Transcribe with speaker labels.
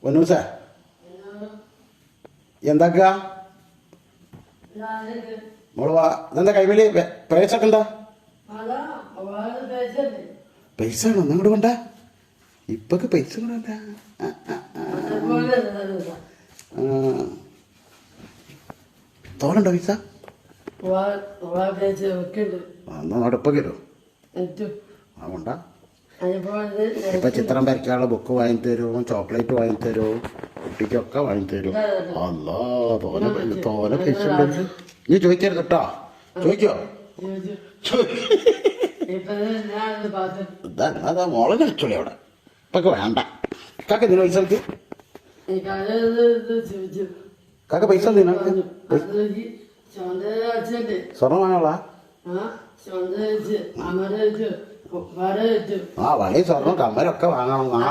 Speaker 1: ഒന്നൂസേ എന്താക്കുക മോള് വാ. ഇതെന്താ കൈമേല് പ്രേസൊക്കെ എന്താ? പൈസ ആണോ ഒന്നും കൂടെ വേണ്ട? ഇപ്പൊക്കെ പൈസ കൂടെ വേണ്ട. തോന്നുണ്ടോ പൈസ? എന്നാ നടപ്പ കയറോ? അതുകൊണ്ട ഇപ്പൊ ചിത്രം വരയ്ക്കാനുള്ള ബുക്ക് വാങ്ങി തരുമോ, ചോക്ലേറ്റ് വാങ്ങി തരുമോ, കുട്ടിക്കൊക്കെ വാങ്ങി തരും. അല്ലാ തോനെ പൈസ ഉണ്ടെങ്കിൽ നീ ചോദിക്കരുത് കേട്ടോ. ചോദിക്കോ? അതാ മോളെ കളിച്ചോളി അവിടെ. ഇപ്പൊക്കെ വേണ്ട. കാക്ക എന്തിനാ പൈസ എനിക്ക്? കാക്ക പൈസ എന്തിനാ? സ്വർണ്ണം വാങ്ങാനുള്ള വളയും സ്വർണ്ണം കമ്മലൊക്കെ വാങ്ങണം.